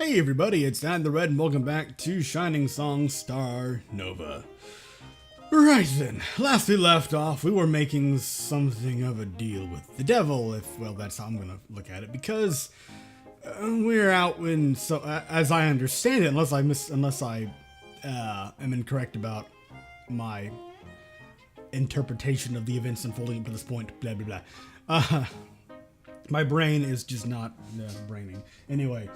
Hey everybody, it's Dan the Red and welcome back to Shining Song Starnova. Right then, last we left off, we were making something of a deal with the devil, well, that's how I'm gonna look at it, because we're out in, as I understand it, unless I am incorrect about my interpretation of the events unfolding up to this point, blah blah blah. My brain is just not braining. Anyway,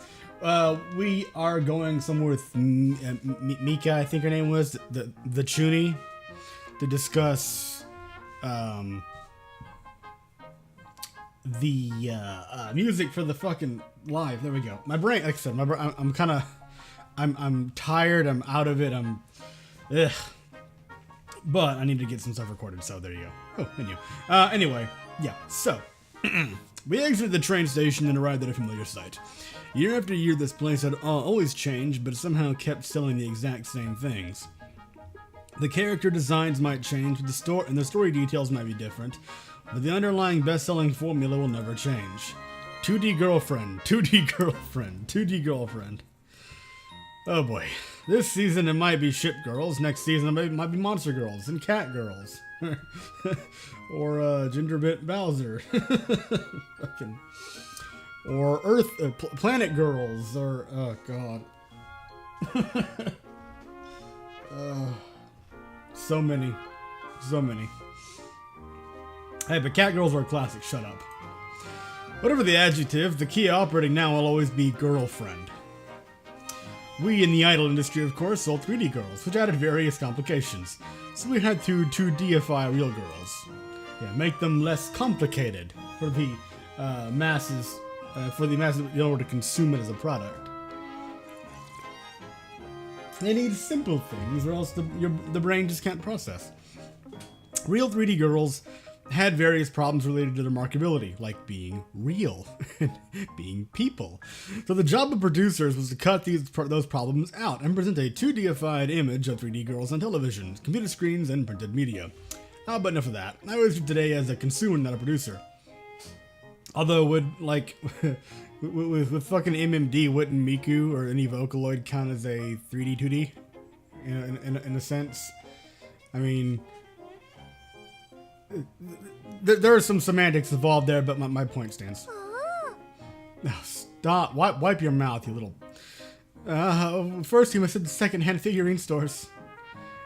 we are going somewhere with Mika, I think her name was, the Chuny, to discuss the music for the fucking live. There we go. My brain, like I said, I'm tired. I'm out of it. But I need to get some stuff recorded. So there you go. Oh, menu. Anyway, yeah. So. We exited the train station and arrived at a familiar sight. Year after year, this place had always changed, but somehow kept selling the exact same things. The character designs might change, but the story details might be different, but the underlying best-selling formula will never change. 2D girlfriend, 2D girlfriend, 2D girlfriend. Oh boy. This season it might be ship girls, next season it might be monster girls and cat girls. Or Gingerbit Bowser. Fucking. Or Earth, Planet Girls, or, oh god. So many. Hey, but cat girls are a classic, shut up. Whatever the adjective, the key operating now will always be girlfriend. We in the idol industry, of course, sold 3D girls, which added various complications, so we had to deify real girls. Yeah, make them less complicated for the masses, in order to consume it as a product. They need simple things, or else the brain just can't process. Real 3D girls had various problems related to their marketability, like being real and being people. So the job of producers was to cut those problems out and present a 2D-ified image of 3D girls on television, computer screens, and printed media. But enough of that. I was today as a consumer, not a producer. Although, with fucking MMD, wouldn't Miku or any Vocaloid count as a 3D, 2D? In a sense? I mean, there are some semantics involved there, but my point stands. Oh, stop. Wipe your mouth, you little... first you must hit the second-hand figurine stores.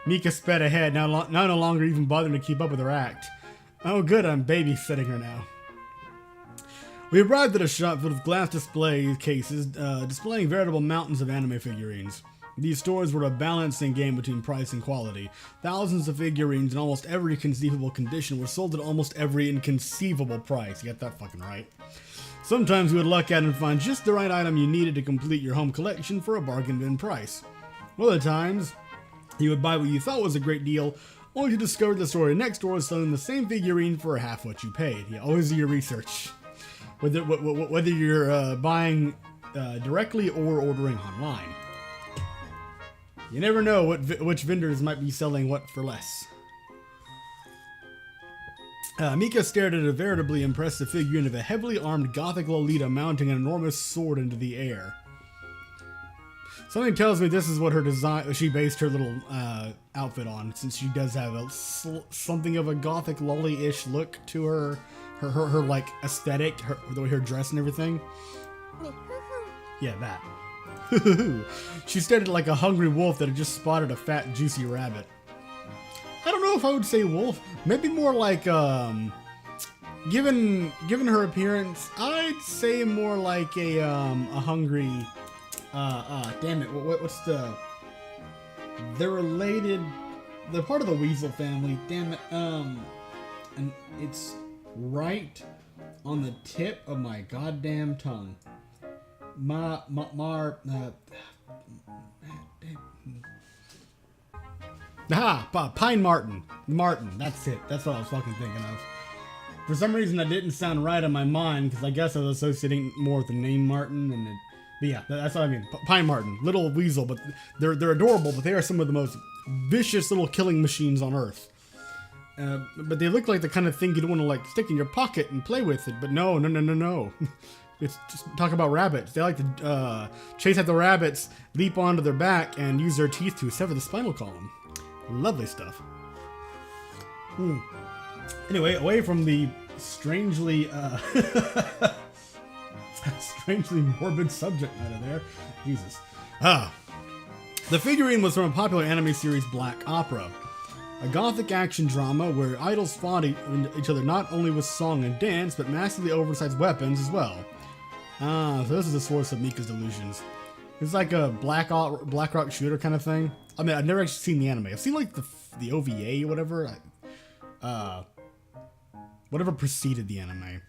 Mika sped ahead, now no longer even bothering to keep up with her act. Oh good, I'm babysitting her now. We arrived at a shop filled with glass display cases, displaying veritable mountains of anime figurines. These stores were a balancing game between price and quality. Thousands of figurines in almost every conceivable condition were sold at almost every inconceivable price. You got that fucking right. Sometimes you would luck out and find just the right item you needed to complete your home collection for a bargain bin price. Other times, you would buy what you thought was a great deal, only to discover the store next door is selling the same figurine for half what you paid. Yeah, always do your research. Whether you're buying directly or ordering online. You never know which vendors might be selling what for less. Mika stared at a veritably impressive figurine of a heavily armed gothic Lolita mounting an enormous sword into the air. Something tells me this is what she based her little outfit on, since she does have something of a gothic lolly-ish look to her like aesthetic, the way her dress and everything. Yeah, that. She stared like a hungry wolf that had just spotted a fat, juicy rabbit. I don't know if I would say wolf. Maybe more like, given her appearance, I'd say more like a hungry. Damn it. What's they're related. They're part of the weasel family. Damn it. And it's right on the tip of my goddamn tongue. Pine Martin. Martin, that's it. That's what I was fucking thinking of. For some reason that didn't sound right in my mind, because I guess I was associating more with the name Martin, but yeah, that's what I mean. Pine Martin, little weasel, but they're adorable, but they are some of the most vicious little killing machines on Earth. But they look like the kind of thing you'd want to like stick in your pocket and play with it, but no. It's just talk about rabbits. They like to chase at the rabbits, leap onto their back, and use their teeth to sever the spinal column. Lovely stuff. Anyway, away from the strangely strangely morbid subject matter there. Jesus. The figurine was from a popular anime series, Black Opera, a gothic action drama where idols fought each other not only with song and dance, but massively oversized weapons as well. So this is the source of Mika's delusions. It's like a Black Rock shooter kind of thing. I mean, I've never actually seen the anime. I've seen like the OVA or whatever. Whatever preceded the anime.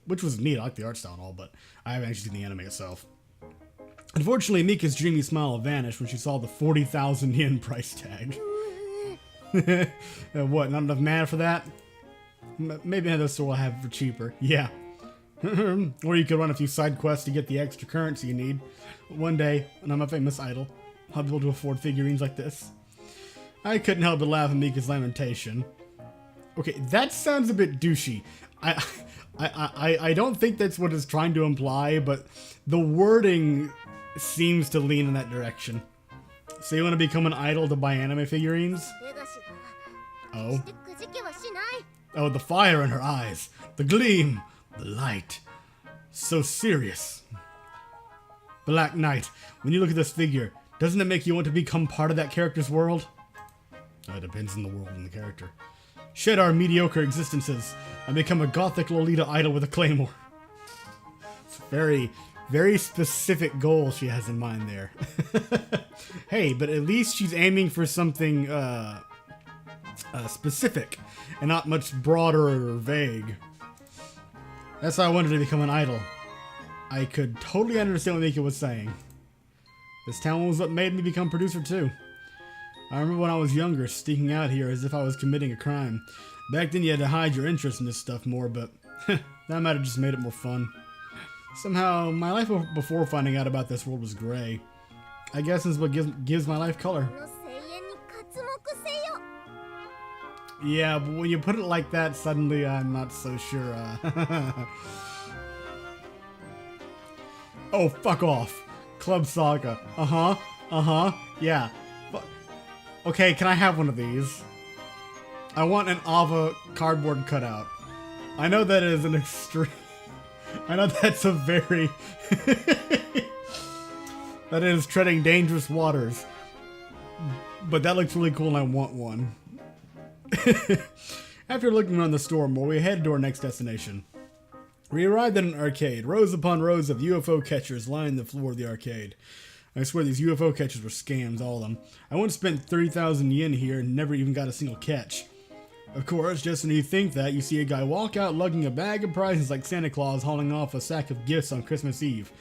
Which was neat. I like the art style and all, but I haven't actually seen the anime itself. Unfortunately, Mika's dreamy smile vanished when she saw the 40,000 yen price tag. What, not enough mana for that? Maybe another store will have it for cheaper. Yeah. Or you could run a few side quests to get the extra currency you need. One day, when I'm a famous idol, I'll be able to afford figurines like this. I couldn't help but laugh at Mika's lamentation. Okay, that sounds a bit douchey. I don't think that's what it's trying to imply, but the wording seems to lean in that direction. So you want to become an idol to buy anime figurines? Oh. Oh, the fire in her eyes. The gleam. The light. So serious. Black Knight, when you look at this figure, doesn't it make you want to become part of that character's world? It depends on the world and the character. Shed our mediocre existences and become a gothic Lolita idol with a claymore. It's a very, very specific goal she has in mind there. Hey, but at least she's aiming for something specific and not much broader or vague. That's why I wanted to become an idol. I could totally understand what Mika was saying. This talent was what made me become producer too. I remember when I was younger, sneaking out here as if I was committing a crime. Back then you had to hide your interest in this stuff more, but that might have just made it more fun. Somehow, my life before finding out about this world was gray. I guess this is what gives my life color. Yeah, but when you put it like that, suddenly I'm not so sure. Oh, fuck off. Club Saga. Yeah. Okay, can I have one of these? I want an Ava cardboard cutout. I know that is an extreme... I know that's a very... that is treading dangerous waters. But that looks really cool and I want one. After looking around the store more, we headed to our next destination. We arrived at an arcade. Rows upon rows of UFO catchers lined the floor of the arcade. I swear these UFO catchers were scams, all of them. I once spent 30,000 yen here and never even got a single catch. Of course, just when you think that, you see a guy walk out lugging a bag of prizes like Santa Claus hauling off a sack of gifts on Christmas Eve.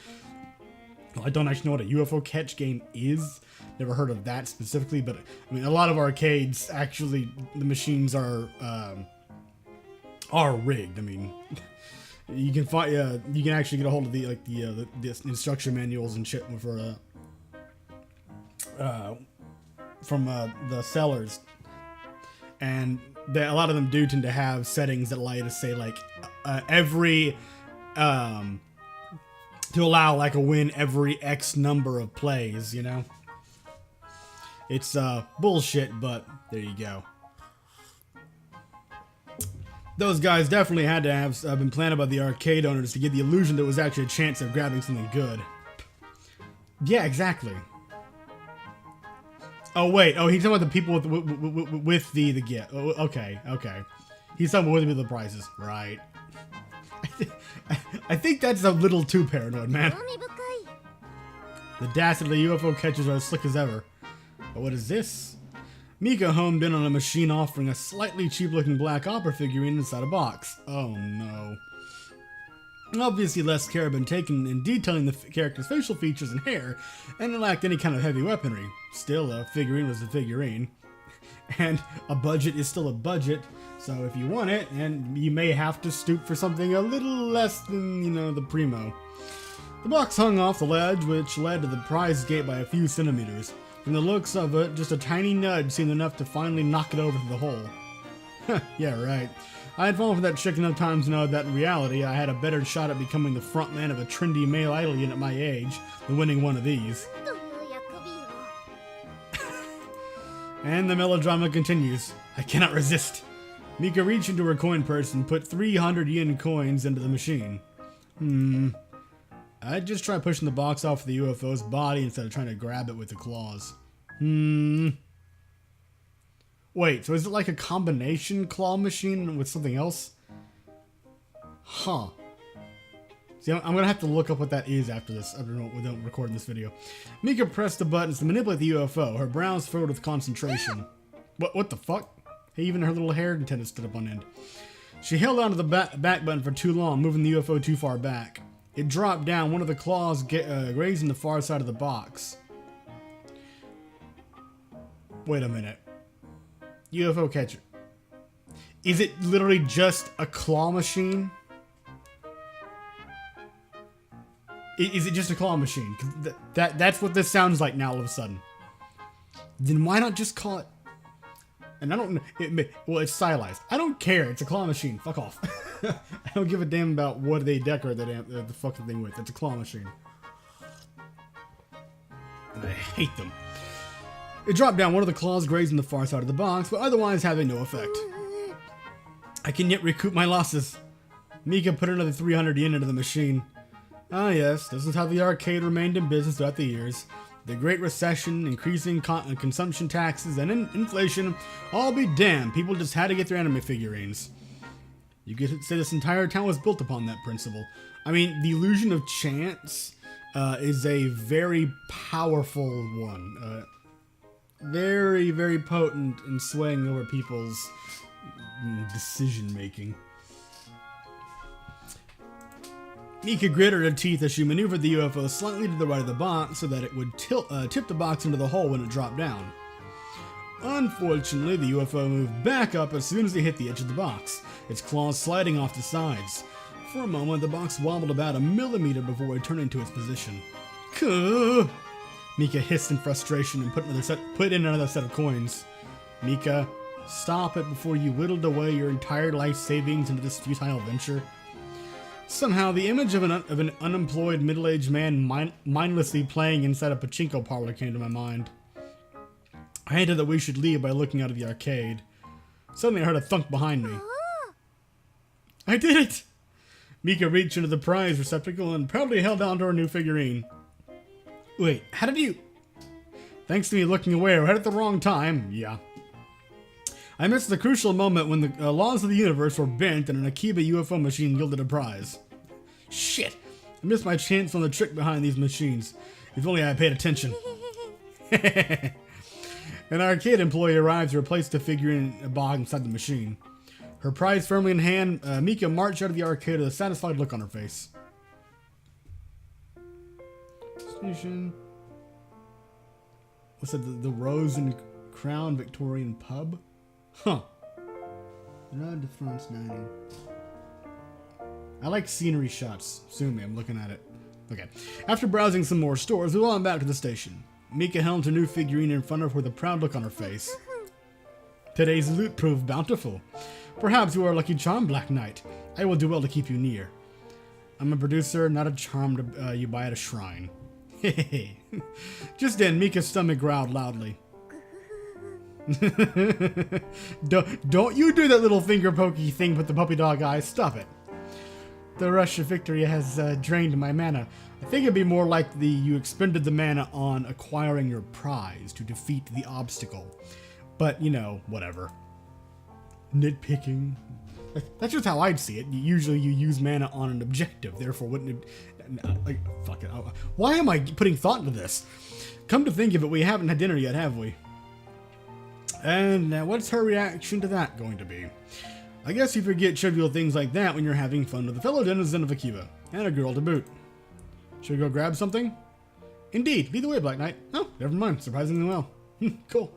Well, I don't actually know what a UFO catch game is. Never heard of that specifically, but I mean, a lot of arcades, actually, the machines are rigged. I mean, you can find, you can actually get a hold of the instruction manuals and shit for from the sellers, and a lot of them do tend to have settings that allow you to say like every to allow like a win every X number of plays, you know. It's bullshit, but there you go. Those guys definitely had to have been planted by the arcade owners to give the illusion there was actually a chance of grabbing something good. Yeah, exactly. Oh wait, oh he's talking about the people with the gift. Oh, okay. He's talking about with the prizes, right? I think that's a little too paranoid, man. The dastardly UFO catchers are as slick as ever. But what is this? Mika homed in on a machine offering a slightly cheap-looking Black Opera figurine inside a box. Oh no. Obviously less care had been taken in detailing the character's facial features and hair, and it lacked any kind of heavy weaponry. Still, a figurine was a figurine. And a budget is still a budget, so if you want it, and you may have to stoop for something a little less than, you know, the primo. The box hung off the ledge, which led to the prize gate by a few centimeters. From the looks of it, just a tiny nudge seemed enough to finally knock it over to the hole. Yeah, right. I had fallen for that trick enough times to know that in reality I had a better shot at becoming the frontman of a trendy male alien at my age than winning one of these. And the melodrama continues. I cannot resist. Mika reached into her coin purse and put 300 yen coins into the machine. I'd just try pushing the box off the UFO's body instead of trying to grab it with the claws. Wait, so is it like a combination claw machine with something else? Huh. See, I'm gonna have to look up what that is after this. Without recording this video. Mika pressed the buttons to manipulate the UFO. Her brows filled with concentration. What the fuck? Hey, even her little hair antenna stood up on end. She held onto the back button for too long, moving the UFO too far back. It dropped down. One of the claws grazing the far side of the box. Wait a minute. UFO catcher. Is it literally just a claw machine? Is it just a claw machine? That's what this sounds like now all of a sudden. Then why not just call it... And I don't know... Well, it's stylized. I don't care. It's a claw machine. Fuck off. I don't give a damn about what they decorate the fucking thing with. It's a claw machine. And I hate them. It dropped down. One of the claws grazing the far side of the box, but otherwise having no effect. I can yet recoup my losses. Mika put another 300 yen into the machine. Ah yes, this is how the arcade remained in business throughout the years. The Great Recession, increasing consumption taxes, and inflation, all be damned, people just had to get their anime figurines. You could say this entire town was built upon that principle. I mean, the illusion of chance is a very powerful one. Very, very potent in swaying over people's decision-making. Mika gritted her teeth as she maneuvered the UFO slightly to the right of the box so that it would tip the box into the hole when it dropped down. Unfortunately, the UFO moved back up as soon as it hit the edge of the box, its claws sliding off the sides. For a moment, the box wobbled about a millimeter before returning to its position. Kuh! Mika hissed in frustration and put in another set of coins. Mika, stop it before you whittled away your entire life savings into this futile venture. Somehow, the image of an unemployed middle-aged man mindlessly playing inside a pachinko parlor came to my mind. I hinted that we should leave by looking out of the arcade. Suddenly I heard a thunk behind me. I did it! Mika reached into the prize receptacle and proudly held on to her new figurine. Wait, how did you... Thanks to me looking away right at the wrong time. Yeah. I missed the crucial moment when the laws of the universe were bent and an Akiba UFO machine yielded a prize. Shit! I missed my chance on the trick behind these machines. If only I had paid attention. An arcade employee arrived to replace the figurine box inside the machine. Her prize firmly in hand, Mika marched out of the arcade with a satisfied look on her face. Station. What's that? The Rose and Crown Victorian Pub? Huh. Rod de France dining. I like scenery shots. Sue me, I'm looking at it. Okay. After browsing some more stores, we went back to the station. Mika held her new figurine in front of her with a proud look on her face. Today's loot proved bountiful. Perhaps you are a lucky charm, Black Knight. I will do well to keep you near. I'm a producer, not a charm you buy at a shrine. Hehehe. Just then, Mika's stomach growled loudly. Don't you do that little finger pokey thing with the puppy dog eyes. Stop it. The rush of victory has drained my mana. I think it'd be more like you expended the mana on acquiring your prize to defeat the obstacle. But, you know, whatever. Nitpicking. That's just how I'd see it. Usually you use mana on an objective, therefore wouldn't it... fuck it. Why am I putting thought into this? Come to think of it, we haven't had dinner yet, have we? And what's her reaction to that going to be? I guess you forget trivial things like that when you're having fun with a fellow denizen of Akiba, and a girl to boot. Should we go grab something? Indeed, lead the way, Black Knight. Oh, never mind, surprisingly well. Cool.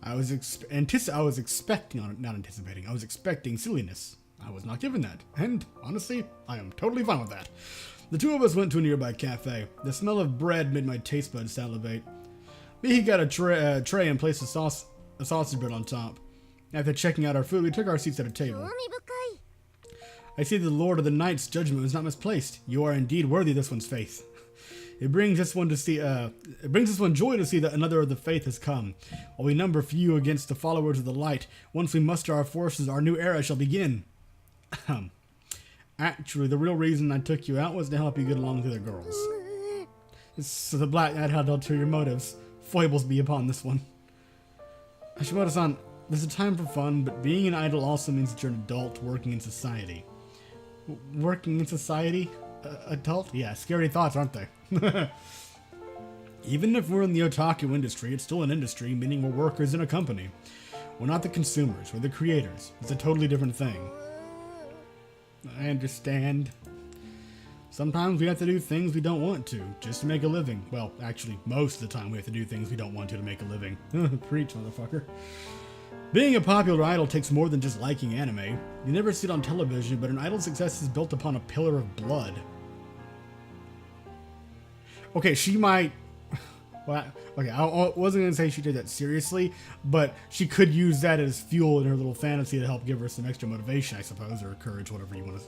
I was expecting silliness. I was not given that, and honestly, I am totally fine with that. The two of us went to a nearby cafe. The smell of bread made my taste buds salivate. He got a tray and placed a sausage bread on top. After checking out our food, we took our seats at a table. I see that the Lord of the Night's judgment was not misplaced. You are indeed worthy of this one's faith. It brings us one joy to see that another of the faith has come. While we number few against the followers of the light, once we muster our forces, our new era shall begin. Actually, the real reason I took you out was to help you get along with the girls. So the Black Knight had ulterior motives. Foibles be upon this one. Hashimoto-san, there's a time for fun, but being an idol also means that you're an adult working in society. Working in society? Adult? Yeah, scary thoughts, aren't they? Even if we're in the otaku industry, it's still an industry, meaning we're workers in a company. We're not the consumers, we're the creators. It's a totally different thing. I understand. Sometimes we have to do things we don't want to, just to make a living. Well, actually, most of the time we have to do things we don't want to make a living. Preach, motherfucker. Being a popular idol takes more than just liking anime. You never see it on television, but an idol's success is built upon a pillar of blood. Okay, she might... Well, okay, I wasn't going to say she did that seriously, but she could use that as fuel in her little fantasy to help give her some extra motivation, I suppose, or courage, whatever you want to...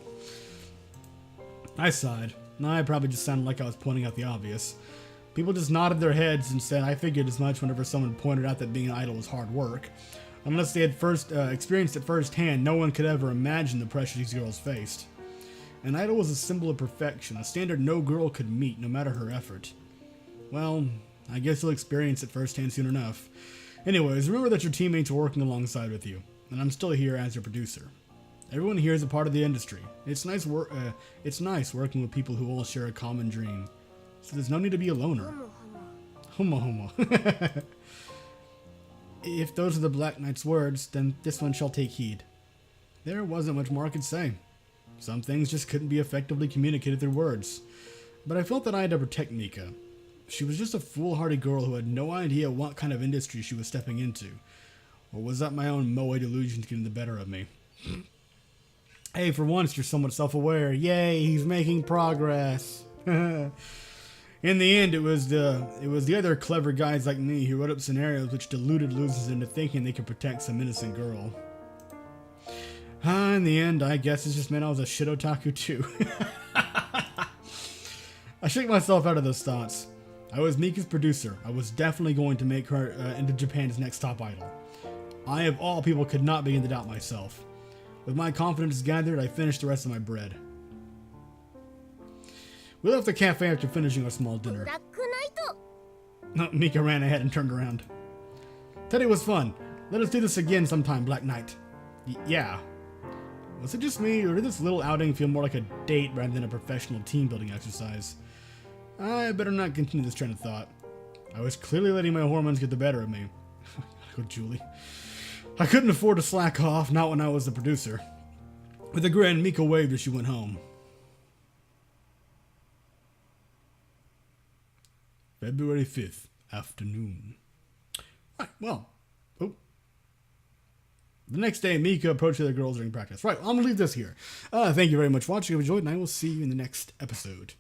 I sighed. I probably just sounded like I was pointing out the obvious. People just nodded their heads and said I figured as much whenever someone pointed out that being an idol was hard work. Unless they had experienced it firsthand, no one could ever imagine the pressure these girls faced. An idol was a symbol of perfection, a standard no girl could meet, no matter her effort. Well, I guess you'll experience it firsthand soon enough. Anyways, remember that your teammates are working alongside with you, and I'm still here as your producer. Everyone here is a part of the industry. It's nice working with people who all share a common dream. So there's no need to be a loner. Homo homo. If those are the Black Knight's words, then this one shall take heed. There wasn't much more I could say. Some things just couldn't be effectively communicated through words. But I felt that I had to protect Mika. She was just a foolhardy girl who had no idea what kind of industry she was stepping into. Or was that my own moe delusions getting the better of me? Hey, for once you're somewhat self-aware. Yay, he's making progress. In the end, it was the other clever guys like me who wrote up scenarios which deluded losers into thinking they could protect some innocent girl. In the end, I guess it just meant I was a shit otaku too. I shook myself out of those thoughts. I was Mika's producer. I was definitely going to make her into Japan's next top idol. I, of all people, could not begin to doubt myself. With my confidence gathered, I finished the rest of my bread. We left the cafe after finishing our small dinner. Mika ran ahead and turned around. Today was fun. Let us do this again sometime, Black Knight. Yeah. Was it just me, or did this little outing feel more like a date rather than a professional team-building exercise? I better not continue this train of thought. I was clearly letting my hormones get the better of me. Gotta go, Julie. I couldn't afford to slack off, not when I was the producer. With a grin, Mika waved as she went home. February 5th, afternoon. Right, well. Oh. The next day, Mika approached the other girls during practice. Right, I'm going to leave this here. Thank you very much for watching. If you enjoyed, and I will see you in the next episode.